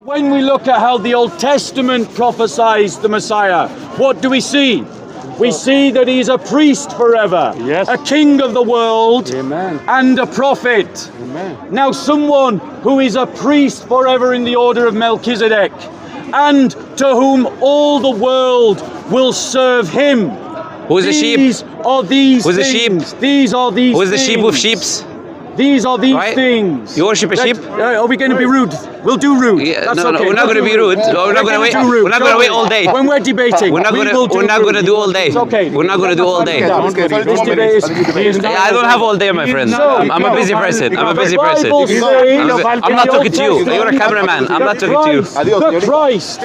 When we look at how the Old Testament prophesies the Messiah, what do we see? We see that he's a priest forever, Yes. a king of the world, Amen. and a prophet. Amen. Now someone who is a priest forever in the order of Melchizedek, and to whom all the world will serve him. Who's the sheep? These are these Who's the things. sheep? These are these Who's the things. sheep with sheeps? These are these Right? things. You worship a sheep? Are we going to be rude? We'll do rude. Yeah, That's no, okay. we're not going to be rude. We're not going to wait. We're not going to wait all day. When we're debating, We're not going to do all day. It's okay. We're not going to do all day. This debate is I don't have all day, my friend. I'm a busy person. I'm a busy person. I'm not talking to you. You're a cameraman. I'm not talking to you. The Christ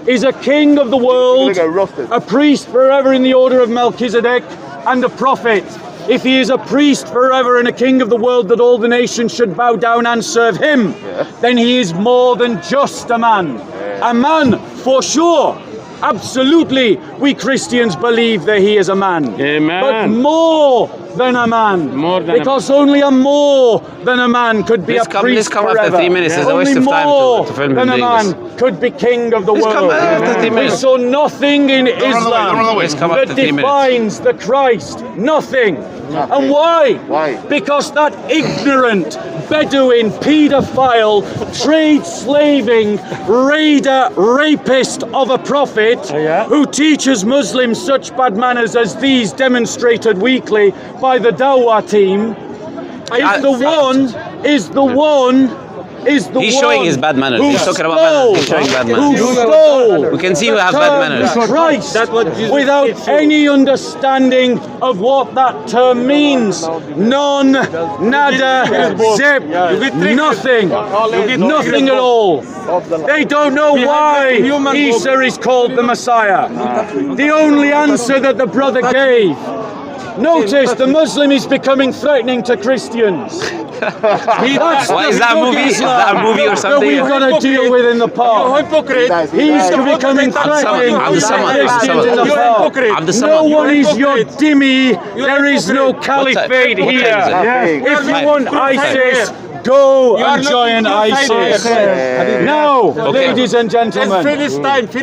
is a king of the world, a priest forever in the order of Melchizedek, and a prophet. If he is a priest forever and a king of the world that all the nations should bow down and serve him, then he is more than just a man. A man for sure. Absolutely, we Christians believe that he is a man. Amen. But more than a man. More than because only a more than a man could be Please a come- priest please come forever. after 3 minutes. It's a waste Only of time more to film than him a doing man this. could be king of the Please world. come after 3 We minutes. saw nothing in Islam Please come after that 3 minutes. defines the Christ. Nothing. And why? Why? Because that ignorant Bedouin, paedophile, trade slaving, raider, rapist of a prophet who teaches Muslims such bad manners as these demonstrated weekly by the Dawah team is the He's one showing his bad manners. who He's talking about manners. He's showing bad manners. Who stole We can see you have bad manners. Christ without any understanding of what that term means. None, nada, zip, nothing. Nothing at all. They don't know why Isa is called the Messiah. The only answer that the brother gave. Notice the Muslim is becoming threatening to Christians. Why is that a movie? Is that a movie or That something? we've got to deal with in the park. He's becoming threatening to Christians in the park. No one is your dhimmi. There is no caliphate what here. time is it? If you want ISIS, go and join ISIS. Now, ladies and gentlemen.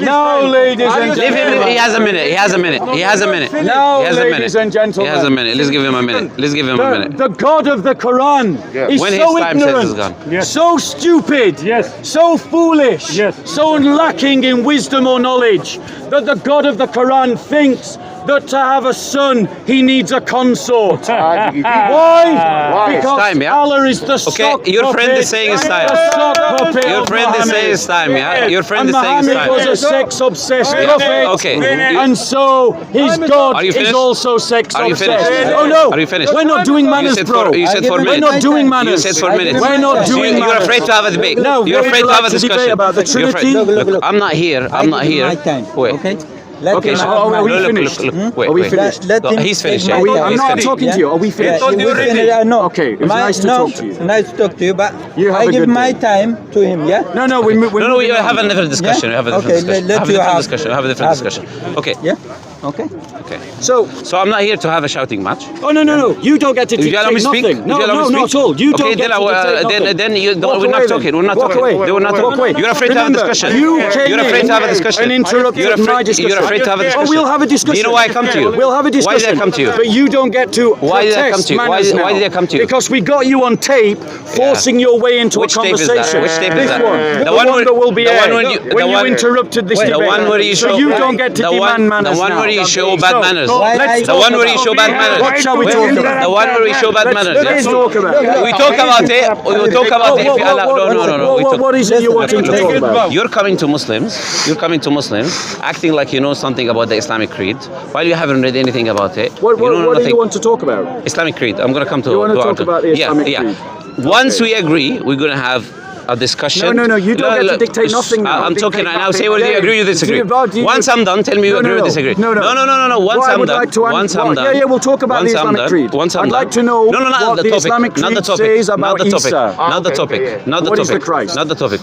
Now, ladies and Leave him. gentlemen. He has a minute. He has a minute. He has a minute. Now, He has a ladies minute. and gentlemen. He has a minute. Let's give him a minute. Let's give him a minute. The God of the Quran is When his so time says ignorant, is gone. so stupid, so foolish, so lacking in wisdom or knowledge that the God of the Quran thinks that to have a son he needs a consort. Why? Because Time, yeah? Allah is the sock your friend puppet, is saying it's time. the sock puppet Your of friend is Muhammad. saying it's time, yeah? Your friend And is saying it's Muhammad was time. a sex-obsessed prophet, Okay. and so his God Are you is finished? also Are you sex-obsessed. finished? Oh no, Are you finished? we're not doing manners, said bro. you said 4 We're minutes. not doing You manners. said 4 minutes. We're not doing You're manners. afraid to have a debate. No, You're we're afraid to allowed have a to debate discussion. about the You're afraid- Trinity. Look, I'm not here. I'm not here. My time. Wait. Okay. Okay, so are we finished? Wait, Are we wait. finished? Let No, him he's finished. take Yeah. my time. I'm He's not finished. talking to you. Are we finished? No. Okay, it was nice to talk to you. Nice to talk to you, but You have I a give good my day. time to him, yeah? No, No, we moving on. have another discussion. We have a different Okay, discussion. let Have a you different have- discussion. Have a different discussion. Okay. Yeah? Okay. Okay. So, I'm not here to have a shouting match. oh no, you don't get to Would you allow dictate me to speak? nothing. Would you allow me to No, not speak? at all. You Okay, don't get then to dictate nothing. then you Walk don't, we're away not then. talking. We're not Walk talking. away. They were not Walk talking. away. You're afraid to have a Remember, discussion. you came You're afraid in to have a discussion. and interrupted You're afraid, my discussion. You're afraid to have a Oh, discussion. we'll have a discussion. Do you know why I come to you? We'll have a discussion. Why did I come to you? But you don't get to Why did I come protest to you? Why manners did- why now. did I come to you? Because we got you on tape, forcing your way into Which a tape is that? conversation. Which tape is This that? one. The The one one where- that will be the one aired when you- when the you one- interrupted this The debate. one where you show. So you don't get to demand manners The one now. where you show bad So, manners. let's The talk one where you about- show bad manners. What shall we talk about? The one where you show bad manners. Let's yeah? talk about it. We talk about it. We will talk about it if you allow. No. We talk- What is it you're wanting to talk about? You're coming to Muslims, acting like you know something about the Islamic creed, while you haven't read anything about it. What you know do nothing. you want to talk about? Islamic creed. I'm gonna come to. You want to our talk about the Islamic creed? Once we agree, we're gonna have a discussion. No, you don't get to dictate nothing now. I'm talking Dictate now. nothing. Say whether you agree or disagree. Once I'm done, tell me you agree or disagree. No. Once What I I'm would done. like to Once I'm done. Yeah, we'll talk about Once the I'm Islamic done. creed. Once I'm I'd done. like to know not what the the topic. Islamic Not the creed topic. says Not about the topic. Isa. Not the topic. Not the What is topic. the Christ? Not the topic.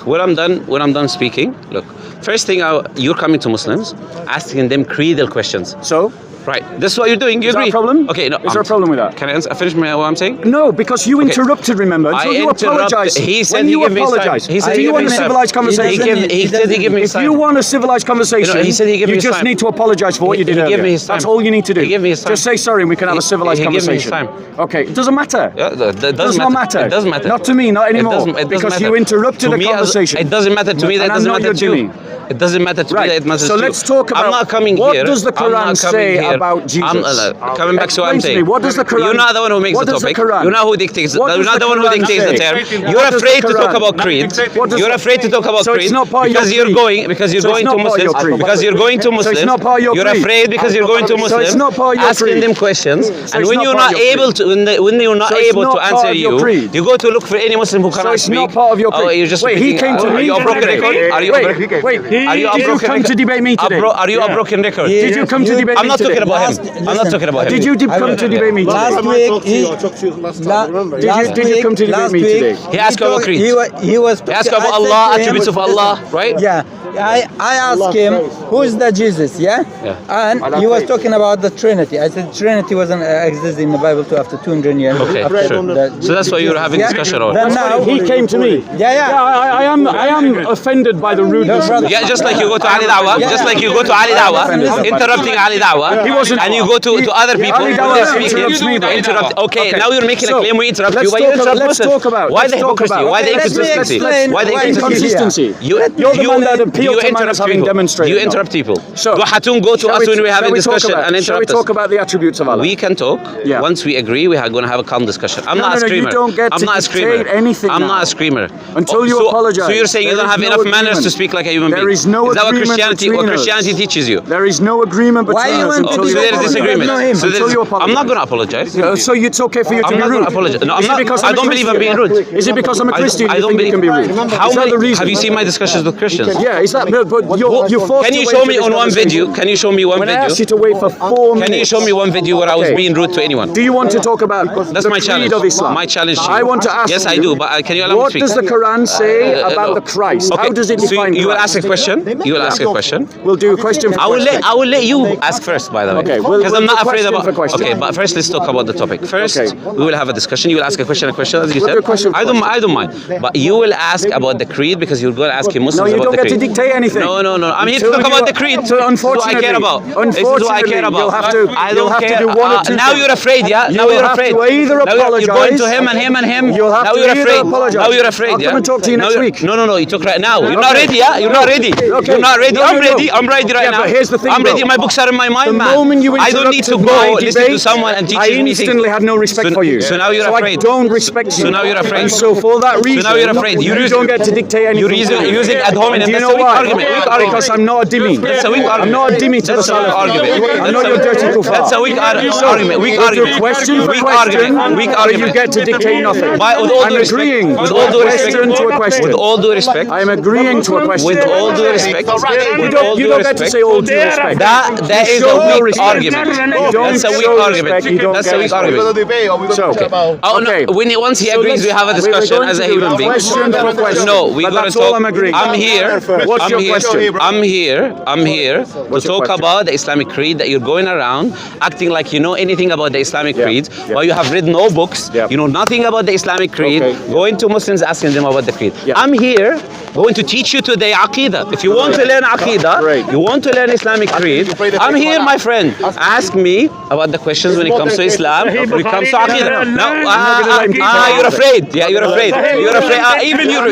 When I'm done speaking. Look, first thing, you're coming to Muslims, asking them creedal questions. So? Right. This is what you're doing. You Is that agree? a problem? Okay. No. Is there a problem with that? Can I finish what I'm saying? No, because you interrupted, remember, until you apologise. He said when he you gave me his time. apologise, He said do he you gave want me a his time. civilised conversation? He said he gave me his If you time. want a civilised conversation, he said he gave me you his just time. need to apologise for what you did He gave earlier. me his time. That's all you need to do. He gave me his time. Just say sorry and we can have a civilised he gave me his conversation. time. Okay, it doesn't matter. Yeah, that Does not matter. It doesn't matter. Not to me, not anymore. It doesn't because matter. you interrupted To the me, conversation. It doesn't matter to me. That And I doesn't know matter you're to you. doing. It doesn't matter to me. That it matters So to you. let's talk about I'm not coming what here. does the I'm Quran not coming say here. about Jesus? Coming back to what I'm Explain to saying. me, what does the Quran? You're not the one who makes what the does topic. Quran? You're not who dictates. What You're does not the one who Quran dictates the say? term. You're What does afraid the to talk Quran- about creed. What does You're the- afraid to talk about So it's creed not part of your because you're creed. going because you're So it's going to not part of your Muslims creed. because you're going to Muslims. it's not part of your You're creed. afraid because you're going to So it's Muslims. not part of your Asking creed. them questions, and it's when not you're part not of your able creed. to, when you're not So it's able not to part answer of your you, creed. you go to look for any Muslim who So cannot it's speak. not part of your creed. Oh, you're just Wait, he repeating. came to Are me you a broken today. record? Are you Wait, Are you a did you broken come record? to debate me today? Are you a broken record? Did you come to debate I'm me not today? talking about him. I'm not talking about him. Did you come to debate me today? Last week, Did you come to debate me today? He asked about creed. He was He asked I about said Allah, to him- attributes of Allah, right? Yeah, I asked him, who's the Jesus, yeah? And he was talking about the Trinity. I said Trinity wasn't exist in the Bible too after 200 years. Okay, after sure. the- So that's why you were having Yeah. discussion on. Then now, He came to me. yeah. I am offended by the rudeness. brother. Yeah, just like you go to Ali Dawah, Yeah. just like you go to Ali Dawah, interrupting Ali Dawah, He wasn't- and you go to other people Ali when Dawah they're speaking. interrupts me, though. Interrupt. Okay, Okay. now you're making a So, claim. We interrupt let's you. Why you talk interrupt about- let's Muslims? talk about- Why let's the talk hypocrisy? about- Why the Okay, let me inconsistency? explain Why the why inconsistency? You're the man that appealed to man interrupt as having people. demonstrated. You interrupt people. So, Do Hatun go to shall us we- when we're shall having we talk discussion about- and Shall we interrupt talk us? about the attributes of Allah? We can talk. Yeah. Once we agree, we are going to have a calm discussion. I'm No, not a no, you screamer. don't get I'm to not a screamer. dictate anything I'm now. not a screamer. Until you apologize. So you're saying you There don't is have no enough manners agreement. to speak like a human being? There is no Is that what agreement Christianity between us. teaches you? There is no agreement Why between you us want to until So you there is apologize? disagreement. Know him. So Until you apologize. I'm not going to apologize. So it's okay for you to I'm be not rude. going to apologize. No, Is I'm it because not. I I'm a don't believe I'm being Christian? rude. Is it because I'm a Christian I you don't think you can be rude? How Is that many? the reason? Have you seen my discussions with Christians? Yeah, is that? But you forced Can your you way show to me this on one conversation. video? Can you show me one When I video? asked you to wait for 4 minutes. Can you show me one video where I was Okay. being rude to anyone? Do you want to talk about That's the my creed challenge. of Islam? My challenge. I want to ask Yes, you. I do. But can you allow me to What speak? does the Quran say about no. the Christ? Okay, How does it so define you will Christ? ask a question. You will ask a question. We'll do question for question. I will let you ask first, by the way. Okay, Because we'll I'm not do afraid question about. for question. Okay, but first let's talk about the topic. First, Okay. we will have a discussion. You will ask a question, as you We'll said. do question for I don't mind. But you will ask about the creed because you're going to ask Muslims No, you about don't the get to creed. dictate anything. No. I'm here to Until talk you- about the creed. So This is what I care about. This is what I Unfortunately, care about. you'll have to. I You'll don't have care. to do one or two Now things. you're afraid, yeah? Now You'll you're have afraid. to either Now you're going to apologize- him and him. You'll have Now to you're either afraid. apologize. Now you're afraid, I'll yeah? come and talk to you next week. No. You talk right now. You're not ready, yeah? You're not ready. Okay. You're not ready. No, I'm no, no. ready. I'm ready right Yeah, now. but here's the thing, I'm ready. bro. My books are in my mind, The man. moment you I don't need to interrupted go my listen to debate, someone and teach I me things. instantly had no respect for you. So now you're So afraid. I don't respect you. So now you're afraid. And so for that reason, now you're afraid. You You don't get to dictate anything. You're using ad hominem. Do you That's know a weak why? argument. Weak argument. Because I'm not a dhimmi. That's a weak argument. I'm not a dhimmi to the That's a weak Salaf. argument. I'm not your dirty kuffar. That's a weak argument. Weak We'll do argument. question for Weak question, argument. Weak but argument. you get to dictate nothing. With all I'm due respect, agreeing with all due respect, question to a question. with all due respect, I'm agreeing to a question. with all due respect, You don't get to say all due respect. that is show a no weak respect. argument. You don't That's a weak show argument. respect, you don't That's get a weak respect. argument. So, Oh no! okay. Once he So agrees, we let's- have a discussion we're going as a to do human being. question for question. No, we're But going that's to talk. all I'm agreeing. I'm here. What's I'm your here. question? I'm here to What's your talk question? about the Islamic creed. That you're going around acting like you know anything about the Islamic creed, Yeah. while you have read no books. Yeah. You know nothing about the Islamic creed. Okay. Going to Muslims asking them about the creed. Yeah. I'm here going to teach you today Aqidah. If you want to learn Aqidah, Great. you want to learn Islamic creed, I'm here, my friend. Ask me about the questions when it comes to Islam, when it comes to Aqidah. Now, you're afraid. Yeah, you're afraid. You're afraid. Even your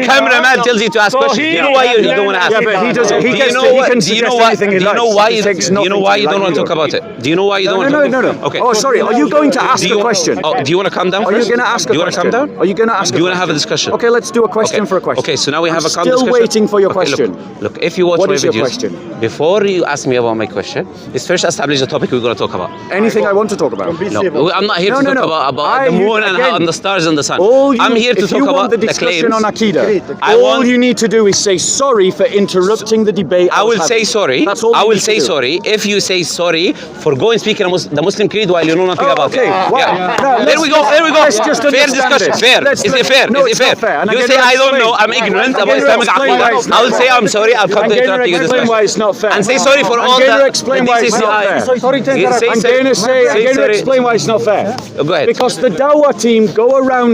cameraman tells you to ask questions. Do you know why you don't want to ask? Yeah, but he doesn't. He Do gets you to, know he what? can Do you suggest know why? anything he Do you know likes. why? It takes Do you know why nothing you to don't like want to you. talk about it? Do you know why you don't want to talk? No. Okay. Oh, sorry. Are you going to ask Do you- a question? Oh, do you want to calm down Are you first? going to ask a Do you want to question? calm down? Are you going to ask? Do you want to have a discussion? Okay, let's do a question for a question. Okay, so now we have I'm a calm still discussion. waiting for your Okay, question. Look, if you watch What my is your videos, question? before you ask me about my question, let's first establish the topic we're going to talk about. Anything I want to talk about. No, I'm not here to talk about the moon and the stars and the sun. I'm here to talk if you about want the the discussion claims. on Aqidah, I all want- you need to do is say sorry. sorry for interrupting the debate. I will say sorry. That's all I you will need to say do. sorry if you say sorry for going speaking the Muslim creed while you know nothing about okay. it. Well, Yeah. now, There we go. let's just Fair understand discussion. this. Fair. Let's- Is it fair? No, Is it's it fair? not fair. And You I'm say gonna I don't explain. know. I'm ignorant I'm about gonna Islamic explain why it's Aqidah. not I will say fair. I'm sorry. I'll come I'm to going interrupt to you. explain why it's not fair. And say sorry for I'm all going to the explain why it's not fair. Sorry to interrupt. Say I'm sorry. going to say, I'm Say going to sorry. explain why it's not fair. Go ahead. Because the Dawah team go around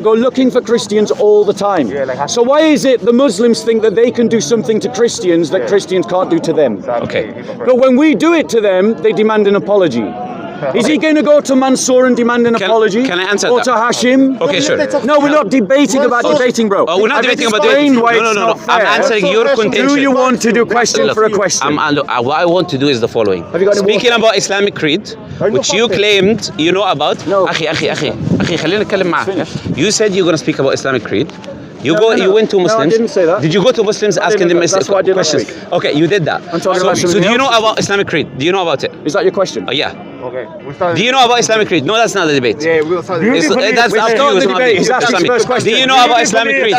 go looking for Christians all the time. So why is it the Muslims think that they can do something to Christians that Christians can't do to them? Okay. But when we do it to them, they demand an apology. Is he going to go to Mansour and demand an apology? Can I answer or that? to Hashim? Okay, sure. No, we're not debating about debating, bro. Oh, we're not I've debating about explained debating. why No. it's not I'm fair. answering your contention. Do you want to do question for a question? Look, what I want to do is the following. Have you got any Speaking about Islamic creed, which you claimed you know about. No. أخي خلينا نتكلم معك. You said you're going to speak about Islamic creed. You went to No, I Muslims. didn't say that. Did you go to Muslims asking them That's what I did last questions? week. Okay, you did that. I'm talking about So do something you know else. about Islamic creed? Do you know about it? Is that your question? Yeah. Okay, we start. Do you know about Islamic creed? No, that's not the debate. Yeah, we'll start. That's up to you. start It's the not debate. He's asking Islamic. first question. Do you know about Islamic creed?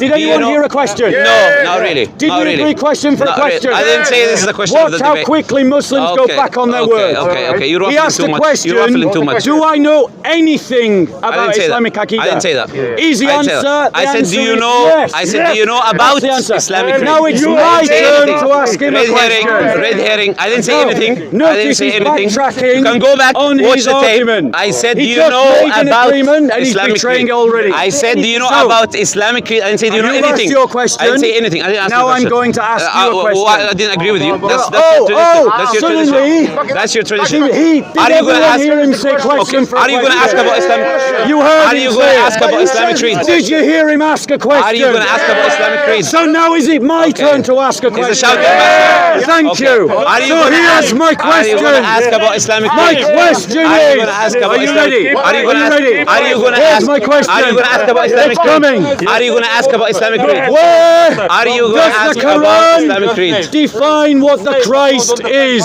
Did anyone hear a question? No, not really. Did not you really. agree question for a Not really. question? I didn't say this is a question of Watch the how debate. quickly Muslims go back on their words. Okay. You're He waffling asked too a much. question. You're waffling too much. Do I know anything I about didn't say Islamic that. Aqidah? I didn't say that. Easy I didn't say answer. that. I The said, do answer you is know? yes. I said, do you know about That's the answer. Islamic creed? Now it's I my didn't say turn anything. to ask him a question. Red herring. I didn't say No. anything. I didn't Notice say he's anything. backtracking You can go back, on watch his the tape. argument. I said, do He you just know made an about agreement and he's Islamic betraying creed? it already. I said, do you know So, about Islamic creed? I didn't say, do you know you've asked anything? your question. I didn't say anything. I didn't ask Now you a I'm question. going to ask you a question. I didn't agree with you. That's your suddenly, tradition. That's your tradition. Did Are you going to everyone ask? hear him say question for a Are you going to ask question? about Islamic? You heard Are him you say going to it. ask about Islamic creed? Did you hear him ask a question? Are you going to ask about Islamic creed? So now is it my turn to ask a He's a question? shouting master. Thank Okay. you. Are you So going to here's ask? my Are you question. going to ask about Islamic My creed? question Are you is, going to ask about are you Islamic ready? creed? Are you going to Are you ask? ready? Are you going to Here's ask? my question. Are you going to ask about Islamic It's creed? coming. Are you going to ask about Islamic creed? Where Are you going to does ask the about Islamic Quran creed? define what the Christ is?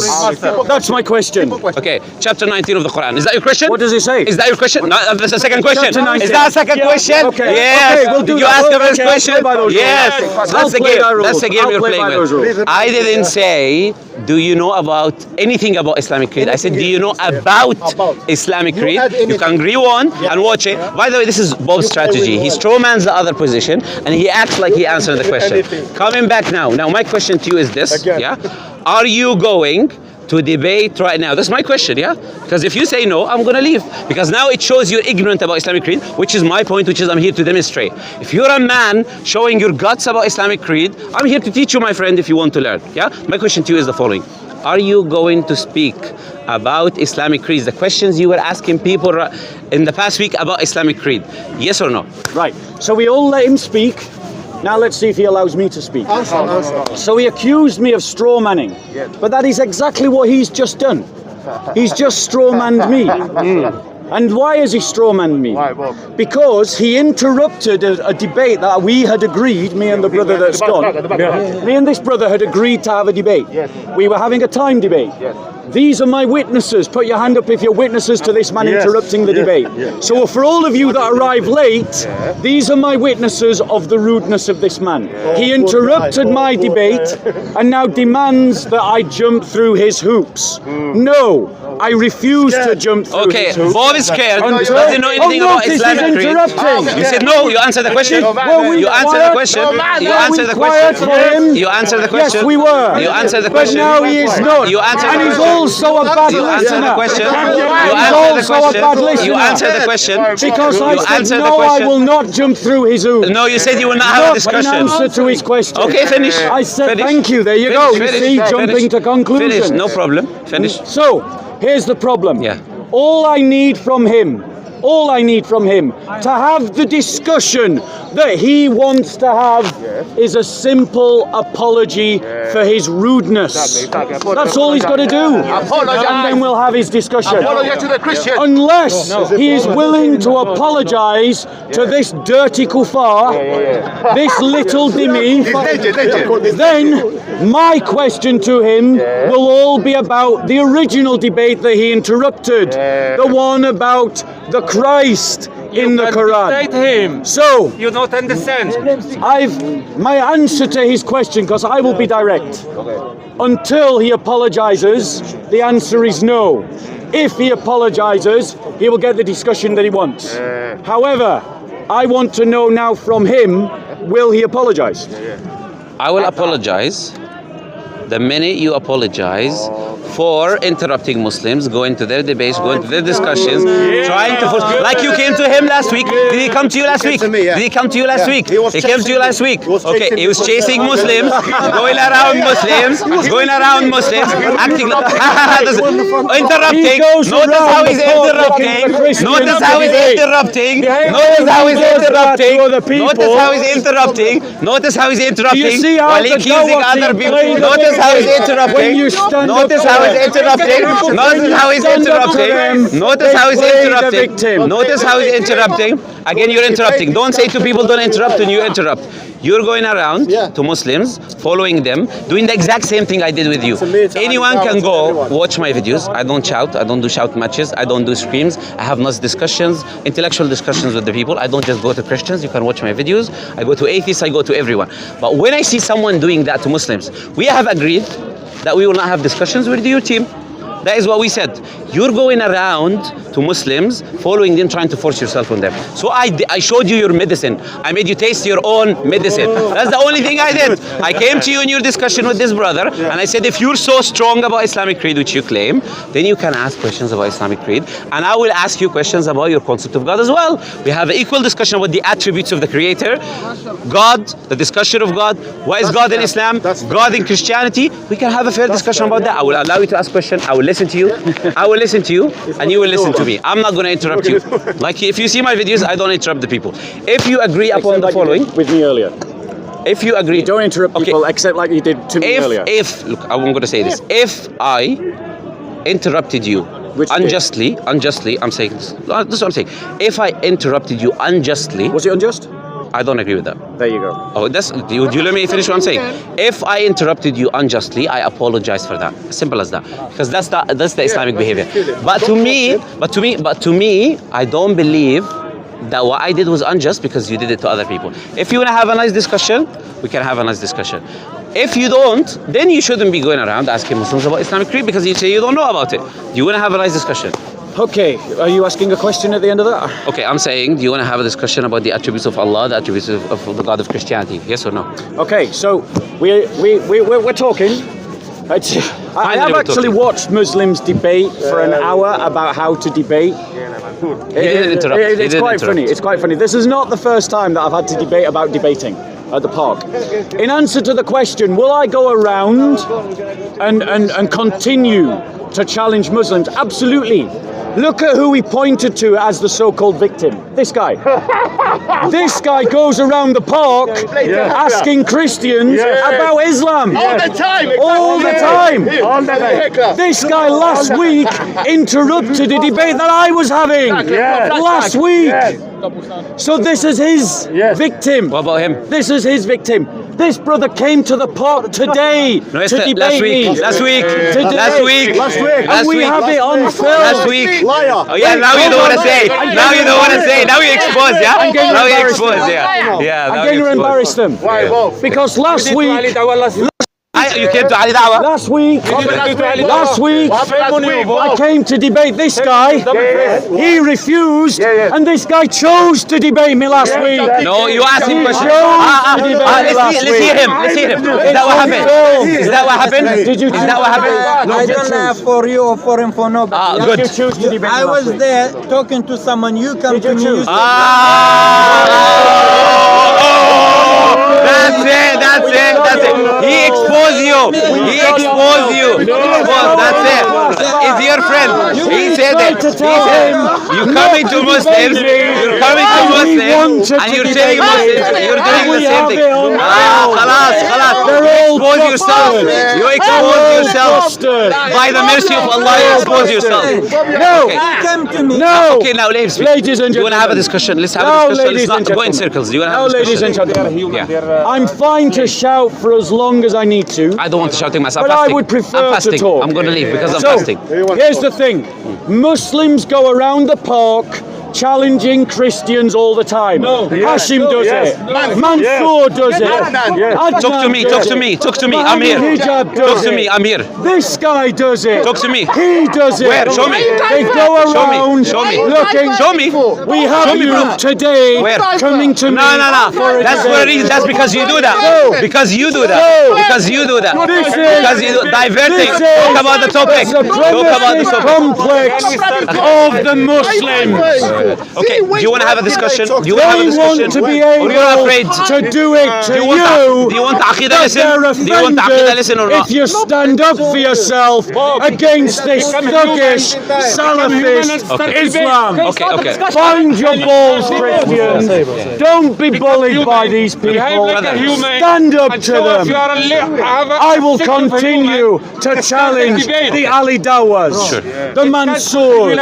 That's my question. Okay, chapter 19 of the Quran. Is that your question? What does it say? Is that your question? No, that's the second question. Chapter 19. Is that a second question? Okay. Yes. Okay, we'll do you that. ask the Okay, first I'll question. play by those rules. Yes. I'll That's the play game. by rules. That's the game I'll you're play playing by those with. rules. I didn't say, do you know about anything about Islamic creed? I said, do you know about Islamic creed? You can rewind and watch it. By the way, this is Bob's strategy. He strawmans the other position and he acts like he answered the question. Coming back now. Now, my question to you is this. Yeah. Are you going to debate right now? That's my question, yeah? Because if you say no, I'm going to leave. Because now it shows you're ignorant about Islamic creed, which is my point, which is I'm here to demonstrate. If you're a man showing your guts about Islamic creed, I'm here to teach you, my friend, if you want to learn, yeah? My question to you is the following. Are you going to speak about Islamic creeds? The questions you were asking people in the past week about Islamic creed. Yes or no? Right. So we all let him speak. Now let's see if he allows me to speak. So he accused me of straw manning. But that is exactly what he's just done. He's just straw manned me. And why has he strawmanned me? Why, Bob? Because he interrupted a debate that we had agreed, me and the brother that's gone. Me and this brother had agreed to have a debate. Yes. We were having a time debate. Yes. These are my witnesses. Put your hand up if you're witnesses to this man interrupting the debate. So for all of you that arrive late, these are my witnesses of the rudeness of this man. He interrupted my debate and now demands that I jump through his hoops. No, I refuse to jump through Okay, his hoops. Bob is scared. Until- Doesn't know anything Oh, about notice he's Islamic creed. interrupting. You said no. You answered the question. Were we You answered the quiet? question. You Were answered we the quiet question. for him? You answered the question. Yes, we were. You answered the But question. now he is not. You answered and the he's question. also a bad You answered listener. the question. You He's answered the also a bad question. listener. You answered the question. Because You I said, answered the no, I question. will not jump through his hoops. No, you said you will not have a Not discussion. in answer to his question. Okay, finish. I said, Finish. thank you. There you go. You see, jumping to conclusions. Finish. No problem. Finish. So, here's the problem. Yeah. All I need from him to have the discussion that he wants to have is a simple apology for his rudeness. That's all he's got to do. And then we'll have his discussion. Apologize to the Christian. Unless he is willing to apologize to this dirty kuffar, this little dhimmi, then my question to him will all be about the original debate that he interrupted, the one about the Christ in the Quran. him. So, You don't understand. my answer to his question, because I will be direct. Until he apologizes, the answer is no. If he apologizes, he will get the discussion that he wants. However, I want to know now from him, will he apologize? I will apologize the minute you apologize for interrupting Muslims, going to their debates, going to their discussions, trying to force. Like you came to him last week. Did he come to you last week? Did he come to you last week? He came to you last week. Okay, he was chasing Muslims, going around Muslims, acting like interrupting. Notice how he's interrupting. Notice how he's interrupting. Notice how he's interrupting. Notice how he's interrupting. Notice how he's interrupting while accusing other people. Notice how he's interrupting. Notice how he's interrupting. Notice how he's interrupting. Notice how he's interrupting. Notice how he's interrupting. Again, you're interrupting. Don't say to people, don't interrupt, and you interrupt. You're going around to Muslims, following them, doing the exact same thing I did with you. Anyone can go watch my videos. I don't shout. I don't do shout matches. I don't do screams. I have nice discussions, intellectual discussions with the people. I don't just go to Christians. You can watch my videos. I go to atheists. I go to everyone. But when I see someone doing that to Muslims, we have agreed that we will not have discussions with your team. That is what we said. You're going around to Muslims, following them, trying to force yourself on them. So I showed you your medicine. I made you taste your own medicine. That's the only thing I did. I came to you in your discussion with this brother, and I said, if you're so strong about Islamic creed, which you claim, then you can ask questions about Islamic creed, and I will ask you questions about your concept of God as well. We have an equal discussion about the attributes of the Creator, God, the discussion of God, what is God in Islam, God in Christianity. We can have a fair discussion about that. I will allow you to ask questions. I will listen to you. I will listen to you, and you will listen to me. I'm not going to interrupt you. Like if you see my videos, I don't interrupt the people. If you agree upon the following, with me earlier. If you agree, You don't interrupt people except like you did to me earlier. Look, I'm going to say this. If I interrupted you unjustly, I'm saying this. This is what I'm saying. If I interrupted you unjustly, Was it unjust? I don't agree with that. There you go. Oh, do you let me finish what I'm saying? If I interrupted you unjustly, I apologize for that. Simple as that. Because that's the Islamic behavior. But to me, I don't believe that what I did was unjust because you did it to other people. If you want to have a nice discussion, we can have a nice discussion. If you don't, then you shouldn't be going around asking Muslims about Islamic creed because you say you don't know about it. Do you want to have a nice discussion? Okay, are you asking a question at the end of that? Okay, I'm saying, do you want to have a discussion about the attributes of Allah, the attributes of the God of Christianity? Yes or no? Okay, so we're talking. I have actually watched Muslims debate for an hour about how to debate. It's quite funny. It's quite funny. This is not the first time that I've had to debate about debating at the park. In answer to the question, will I go around and continue to challenge Muslims? Absolutely. Look at who he pointed to as the so-called victim. This guy. This guy goes around the park asking Christians about Islam. All the time. All the time. This guy last week interrupted a debate that I was having. Last week. So this is his victim. What about him? This is his victim. This brother came to the park today to debate me. Last week. And we have it on film. Last week. Liar. Oh yeah, now you don't want to say. Now you don't want to say. Now you expose, yeah? Now you expose, yeah. Yeah, I'm going to embarrass them. Why? Because last week, You came to Ali Dawah? last week, I came to debate this guy. He refused, and this guy chose to debate me last week. No, you asked him questions. Let's Let's hear him. Let's hear him. Is that what happened? Is that what happened? Did you? Is that what happened? I don't have for you or for him for nobody. Good. You choose to debate me I last was week. there talking to someone. You come to me. You say, That's it. He exposed you. That's it. Is your friend. He said it. You coming to Muslims, and you're telling Muslims, you're doing the same thing. Khalas. You expose yourself. By the mercy of Allah, you expose yourself. come to me. No. Okay, now let him speak. Ladies and Do you want to have a discussion? Let's have a discussion. Let's not go in circles. Do you want to have a ladies discussion? and gentlemen. Yeah. I'm fine to shout for as long as I need to. I don't want to shouting myself. But I'm I fasting. would prefer I'm fasting. to talk. I'm going to leave because I'm So, fasting. here's the thing. Muslims go around the park challenging Christians all the time. Hashim does it. Mansoor does it. Adnan Talk to me, talk to me, talk to me. I'm here. Hijab does Talk to me, it. I'm here. This guy does it. Talk to me. He does it. Where? Show me. They go Show me. around Show me. looking. Show me. We have Show me, you bro. today Where? coming to me. No. for a That's debate. what it is. That's because you do that. No. Because you do that. No. Because you do that. This is- Because you do diverting. This Talk is about the topic. the Talk about the supremacist topic. complex of the Muslims. Okay. Do you want to have a discussion? Do you want to have a They want discussion? to be Or you're able afraid? to do it to Do you want Aqidah but lesson? they're Do you want Aqidah offended lesson or not? if you stand up for yourself against this thuggish Salafist Islam. Okay. Find your balls, Christians. Don't be bullied by these people. Stand up to them. I will continue to challenge the Ali Dawas, the Mansours,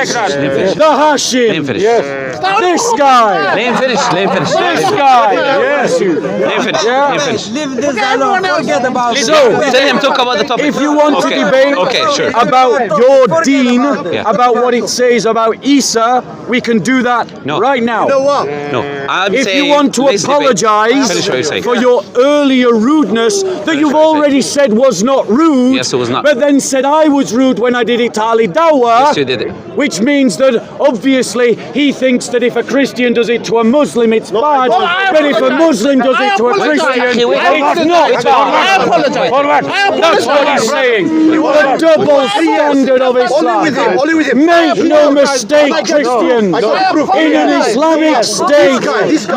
the Hashim, Let him finish. this guy, Let him finish. Let him finish. this guy. Yes. Let him finish. Let him finish. Leave this alone. Forget about it. Tell him talk about the topic. If you want to debate about your deen, about what it says about Isa, we can do that right now. No. I'm If saying you want to let's debate. apologize Finish what you're saying. for your earlier rudeness that you've what you're already said was not rude, Yes, it was not. but then said I was rude when I did it to Ali Dawah, Yes, you did it. which means that obviously he thinks that if a Christian does it to a Muslim it's bad, but if a Muslim does it to a Christian it's not bad. That's what he's saying. The double standard of Islam. Make no mistake, Christians. In an Islamic state,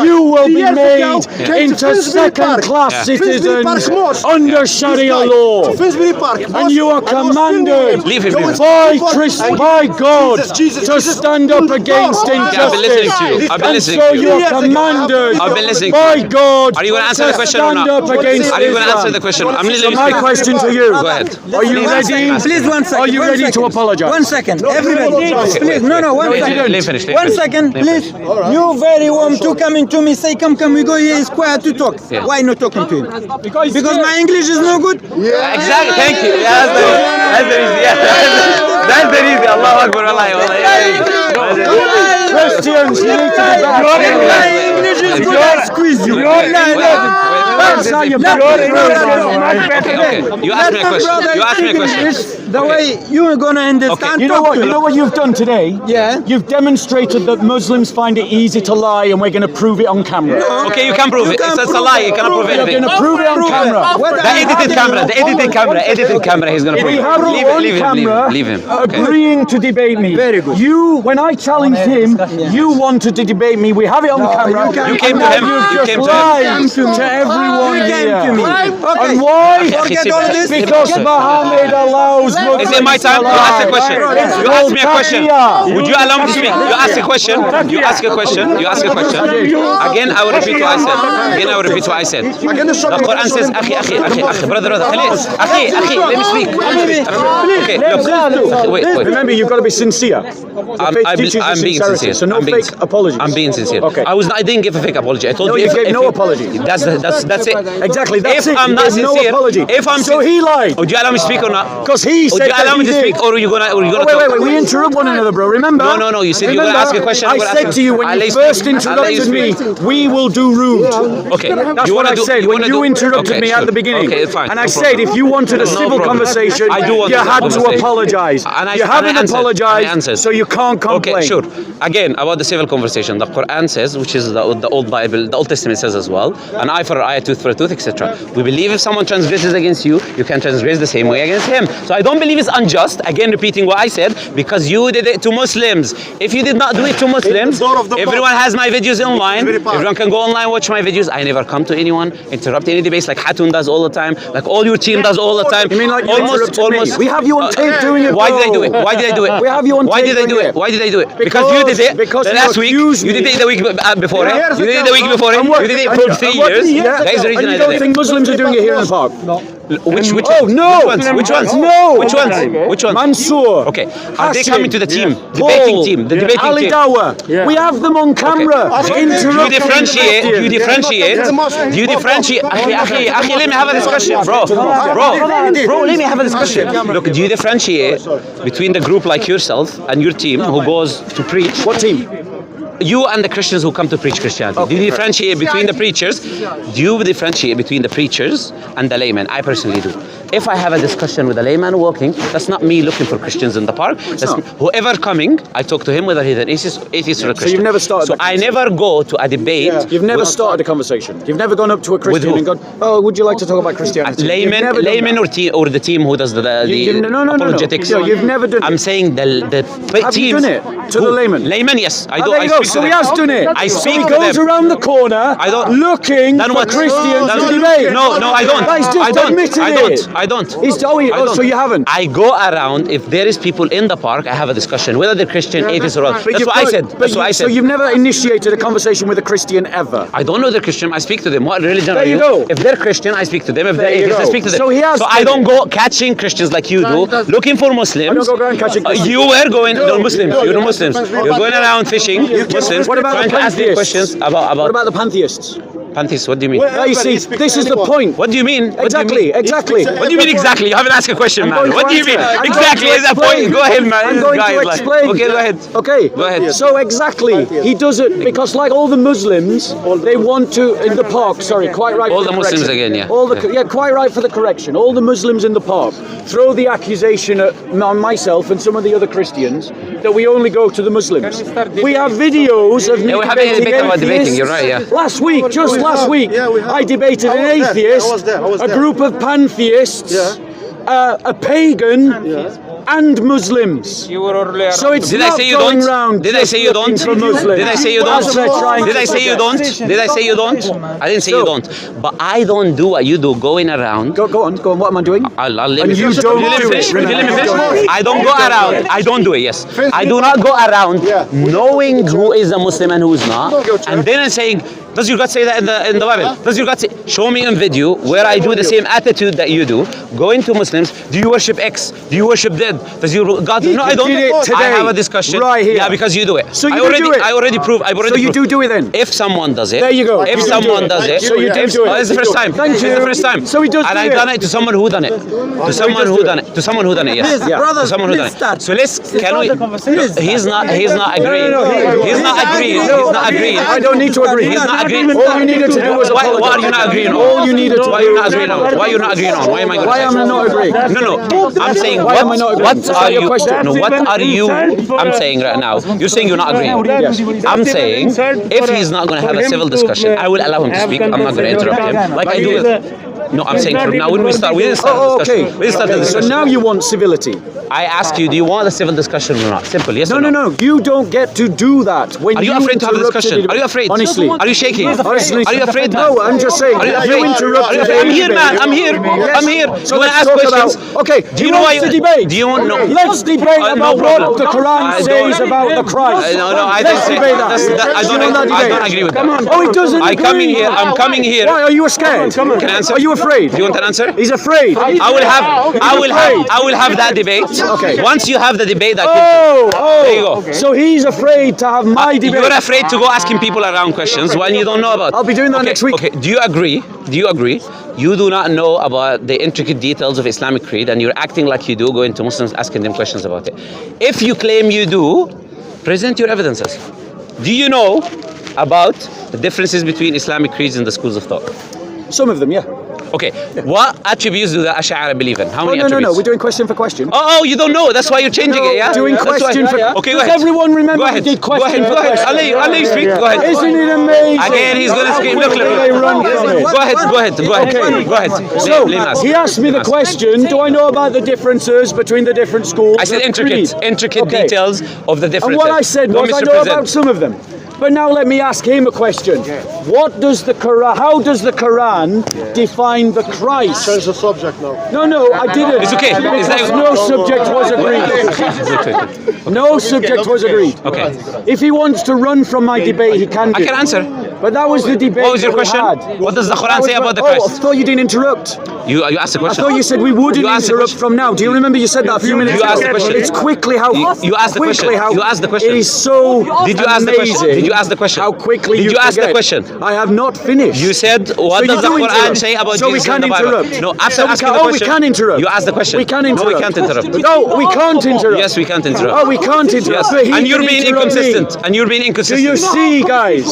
you will be made into second-class citizens under Sharia law. And you are commanded Leave him here. by God to stand up against I've been listening to you. injustice. I've been And listening so to you. you are commanded I've been listening to by you. God Are you going to answer the question or stand not? up against Are you going to answer Islam. the question? I'm So listening my to you. question to you. Go ahead. Are you ready? Please, 1 second. Are you one ready to second. apologize? 1 second. Everybody, please. No, 1 Let second. him finish. 1 second, please. You very warm to coming to me. Say, come. We go here. It's quiet to talk. Yeah. Why not talking to him? Because my English is no good. Exactly. Thank you. Yeah, that's the reason. Yeah, that's the reason. Allahu Akbar. Wallahi. Christians, you need to be better. My English is good. I squeeze you. That's how you Okay. You ask me a question. The way you are gonna understand. You know what you've done today? Yeah. You've demonstrated that Muslims find it easy to lie, and we're going to prove it on camera. Okay, you can prove it. It's a lie. You cannot prove We're anything. going to prove it on camera. The edited camera. He's gonna prove We it. have it on camera Leave him. Okay. agreeing to debate me. Very good. When I challenged him, you wanted to debate me. We have it on camera. You came to him. You You've came just to him. lied to everyone You came here. to me. Okay. And why? Forget all this. Because Muhammad allows Muslims Is it my time to ask a question? You ask me a question. Would you allow me to speak? You ask a question. You ask a question. You ask a question. Again, I will repeat what I said. Again, I will repeat what I said. The Quran says, "Akhi, brother, please, akhi, let me speak." Okay, look. Wait. Remember, you've got to be sincere. I'm being sincere. So no I'm being- fake apologies. I'm being sincere. Okay. I didn't give a fake apology. I told No, you. you gave no apology. That's it. Exactly. That's If it. I'm You not gave no sincere, apology. if I'm so sin- he lied. Would you allow me to speak or not? Because he Would said you allow that me he to speak, did. or are you gonna Wait. We interrupt one another, bro. Remember? No. You said you were gonna ask a question. I'm I gonna said ask to you when I'll you let speak. first I'll let you interrupted me, speak. we will do rude. Okay. That's You what wanna I do- said you when wanna you do- interrupted Okay, me sure. at the beginning. Okay, fine. And No I problem. said if you wanted a civil problem. conversation, I do want you a civil had to conversation. apologize. And I You haven't answered. apologized, I answered. so you can't complain. Okay, sure. Again, about the civil conversation, the Quran says, which is the old Bible, the Old Testament says as well, an eye for an eye, a tooth for a tooth, etc. We believe if someone transgresses against you, you can transgress the same way against him. So I don't believe it's unjust. Again, repeating what I said, because you did it to Muslims. If you did not do it to Muslims, everyone has my videos online. Everyone can go online, watch my videos. I never come to anyone, interrupt any debates like Hatun does all the time, like all your team does all the time. You mean like you interrupted me? We have you on tape doing it. Why bro. did I do it? Why did I do it? We have you on Why tape did I do doing it? Why did I do it? Because you did it because the you last week. accused You did me. it the week before it. You did it the week before it. And what- You did it and- for and 3 what- years. yeah. That is the reason And I you did don't it. think Muslims are doing it here in the park? No. Which Oh no! Which ones? No! Which ones? Which ones? Mansoor. Okay. Are they Hashim, coming to the team? Paul, Debating team. The debating Ali team. Dawah. We have them on camera. Do you differentiate? Do you differentiate? Do you differentiate? Akhi, let me have a discussion, bro. Bro, let me have a discussion. Look, do you differentiate between the group like yourself and your team who goes to preach? What team? you and the Christians who come to preach Christianity, do you differentiate between the preachers? Do you differentiate between the preachers and the layman? I personally do. If I have a discussion with a layman walking, that's not me looking for Christians in the park. That's whoever coming, I talk to him whether he's an atheist or a Christian. So you've never started. So I never go to a debate. Yeah. You've never started a conversation. You've never gone up to a Christian and gone, "Oh, would you like to talk about Christianity?" Layman or the team who does the apologetics. No, you've never done it. I'm saying the Have teams. you done it to the layman? Layman, yes, I do. There you go. I speak So to he them. has done it. I So speak he to goes them. around the corner looking Then for what? Christians Then to what? debate. No, I don't. He's just I don't. admitted I it. don't. I don't. So you haven't. I go around. If there is people in the park, I have a discussion, whether they're Christian, atheist, or not. That's what I said. That's what I said. So you've never initiated a conversation with a Christian ever. I don't know they're Christian. I speak to them. What religion There are you you? go. If they're Christian, I speak to them. If they're There you atheist, I go. speak to them. So he has I don't go catching Christians like you do, looking for Muslims. I don't go around catching Christians. You were going. No, Muslims. You're the Muslims. You're going around fishing. Muslims. What about trying the to ask them pantheists? questions about What about the pantheists? pantheists? What do you mean? Now you see, this is the point. What do you mean? What do you Exactly, mean? exactly. What do you mean exactly? You haven't asked a question, man. going What to do you mean? answer. I'm Exactly going is to a point. explain. Go ahead, man. I'm This going guy to is like- explain. Okay, go ahead. Okay. Go ahead. So exactly, he does it because, like all the Muslims, they want to in the park. Sorry, quite right. All for the Muslims correction. again, yeah. All the quite right for the correction. All the Muslims in the park throw the accusation on myself and some of the other Christians that we only go to the Muslims. We have videos of me Yeah, we're having a debating debate about debating, atheists. you're right, yeah. Last week, just last week, I debated an atheist, a group of pantheists, a pagan, and Muslims. So it's Did I not say you going don't? round Did I just say you looking don't? for Muslims. Did I say you As they're don't? trying Did to I say you suggest. don't? Did I say you don't? I didn't say you don't. But I don't do what you do, going around. Go on. What am I doing? I'll let And me you finish. don't Will you let me do finish? it. Will you let me finish? You don't. I don't go around. I don't do it. Yes, I do not go around knowing who is a Muslim and who is not, and then saying, "Does your God say that in the Bible? Does your God say?" Show me in video where I do the same attitude that you do. Going to Muslims, do you worship X? Do you worship dead? Does your God? No, I don't. did it today, I have a discussion right here. Yeah, because you do it. So you I already, do it. I already proved. I've already. So you proved. do it then. If someone does it, There you go. If You do someone it. does it, So you do if- do it. Oh, it's the first time. Thank It's you. the first time. So he does and do I it. done it to someone who done it. To someone who done it. To someone who done it. Yes. Please, Yeah. brothers, To someone who done please it. start. So let's. Can we? Start the conversation. He's not agreeing. No. He's not agreeing. He's not agreeing. I don't need to agree. He's not agreeing. All you needed to do was Why apologize. are you not agreeing on? All you needed to Why are you not agreeing on? Why are you not agreeing on? Why am I? Why am I not agreeing? No. I'm saying Why am I not agreeing? what Is that are your you? question? No. What are you? I'm saying right now. You're saying you're not agreeing. Yes. I'm saying if he's not going to have a civil discussion, I will allow him to speak. I'm not going to interrupt him. Like I do with. No, I'm saying from now when we start, we didn't start the discussion. Okay. We didn't start the So discussion. now you want civility. I ask you, do you want a civil discussion or not? Simple, yes or No. You don't get to do that. When Are you afraid to have a interrupted discussion? it- Are you afraid? Honestly. Are you shaking? Honestly. Are you afraid, man? No, I'm just saying. Are you You afraid? interrupted Are you- I'm here, man. I'm here. Yes. I'm here. So You want let's to ask talk questions? about. Okay. Do you know why? To debate? Do you want no? Let's debate No about problem. what the Quran I says don't- about the Christ. No, I Let's don't say debate that. I You don't. want that I debate? don't agree with that. Oh, he doesn't. I come in agree. here. I'm coming here. Why are you scared? Can I answer? Are you afraid? Do you want an answer? He's afraid. I will have that debate. Okay. Once you have the debate, that Oh, There you go. So he's afraid to have my debate. You're afraid to go asking people around questions when you don't know about. I'll be doing that next week. Okay. Do you agree? You do not know about the intricate details of Islamic creed, and you're acting like you do, going to Muslims asking them questions about it. If you claim you do, present your evidences. Do you know about the differences between Islamic creeds and the schools of thought? Some of them, yeah. Okay. What attributes do the Ash'ari believe in? How many No. attributes? We're doing question for question. Oh, you don't know. That's why you're changing it, yeah? Doing That's why- question for Okay, go Does ahead. everyone remember Go ahead. we did question Go for ahead. question? I'll let you speak. Go ahead. Isn't it amazing? Again, he's going to scream. Look. They run from it. Go ahead. Okay. Go ahead. So, Let him ask. he asked me the Ask. question, do I know about the differences between the different schools? I said of intricate creed? Okay. details of the And differences. what I said was, I know about some of them. But now let me ask him a question. What does the Quran, how does the Quran define the Christ? Change the subject now. No, I didn't. It's okay. Is that- Because no subject was agreed. No subject was agreed. Okay. If he wants to run from my debate, he can do. I can answer. But that was the debate. What was your that we question? had. What does the Quran say about the Oh, I Christ? thought you didn't interrupt. You asked the I question. thought you said we wouldn't You asked the interrupt question. from now. Do you remember you said that a few minutes You ago? asked the question. It's quickly how You asked the question. quickly how You asked the question. It is so Did you ask the question? amazing Did you ask the question? How quickly Did you ask the forget. question? I have not finished. You said, what So does you the do Quran interrupt. say about So we Jesus in can the Bible? interrupt. No, after So we asking can- the oh, we question. can interrupt. You asked the question. We can No, interrupt. we can't interrupt. No, we can't interrupt. Yes, we can't interrupt. Oh, we can't interrupt. Yes. But he And you're can being interrupt me. inconsistent. And you're being Do inconsistent. you see, guys?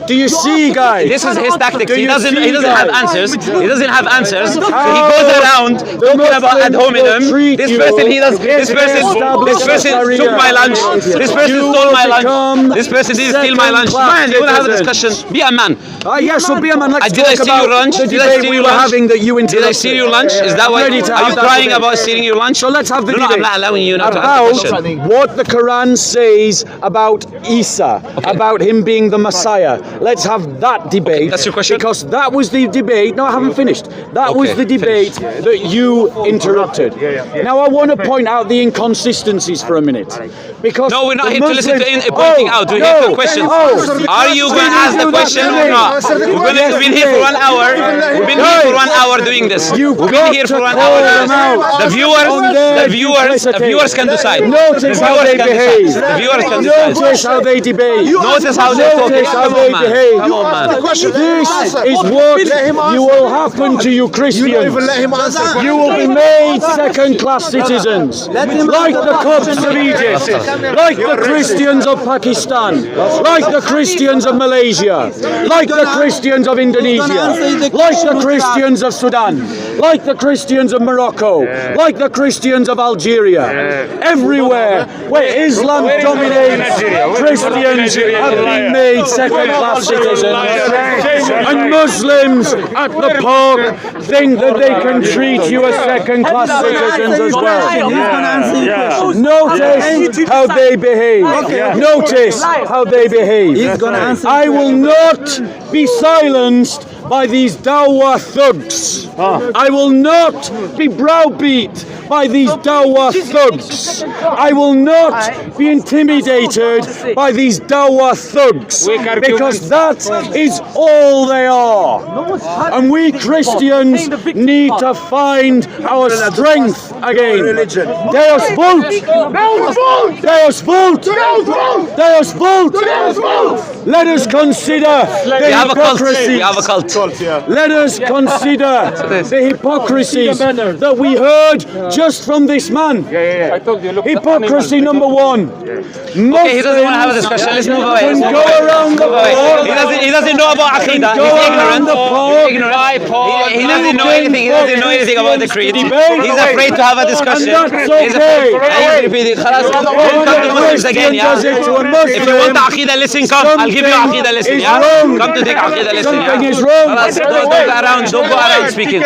Do you see, guys? This is his tactics. Do He you doesn't see, have guys? answers. He doesn't have answers. So he How goes around talking about ad Muslims will hominem. treat This you person is this person Sharia. took my lunch. This person You stole my will become lunch. This person didn't steal my lunch. second-class Man, you want to have a citizens. discussion? Be a man. Yes, so be a man. Let's Did I talk steal your about lunch? the Did I debate steal we your were lunch? having that you Did interrupted. I steal your lunch? Is that why? Ready to Are have you that crying debate. about stealing your lunch? So let's have the No, I'm debate. not allowing you now to ask the About question. what the Quran says about Isa, about him being the Messiah. Let's have that debate. That's your question? Because that was the debate. No, I haven't finished. That was Okay, the debate that you interrupted. Now I want to point out the inconsistencies for a minute. Because No, we're not the here to listen Muslims- to pointing out. We're here for questions. Are you going to ask the question or not? We've been here for 1 hour. We've been here for 1 hour doing this. You've We've got been here to for 1 call hour. them out The on their viewers can decide. Notice The how viewers they can behave. decide. The viewers can decide. Notice how they debate. Notice how they talk. Notice how Come they on, man. behave. Come on, man. This is what you will happen to you Christians. You will be made second-class citizens, like the Copts of Egypt, like the Christians of Pakistan, like the Christians of Malaysia, like the Christians of Indonesia, like the Christians of Sudan, like the Christians of Morocco, like the Christians of Algeria. Everywhere where Islam dominates, Christians have been made second-class citizens. And Muslims at the park think that they can treat you as second-class citizens as well. Notice how they behave. Notice how they behave. I will not be silenced by these dawah thugs. I will not be browbeat by these dawah thugs. I will not be intimidated by these dawah thugs, because that is all they are. And we Christians need to find our strength again. Deus vult! Deus vult! Deus vult! Let us consider the We have a cult. hypocrisy. We have a cult. Let us consider the hypocrisies that we heard just from this man. Hypocrisy number one. Okay, he doesn't want to have a discussion. Let's move away. Can go around the park. He doesn't know about Aqidah. Go He's around ignorant. the park. He doesn't know anything. He doesn't know anything about the creed. He's afraid to have a discussion. And that's He's afraid. okay. He's repeating. Don't come to Muslims again, yeah? Does it to a If you want the Muslim, Aqidah lesson, come. I'll give you Aqidah lesson, is yeah? wrong. Come to take Aqidah lesson, Something yeah? is wrong. Don't go around speaking.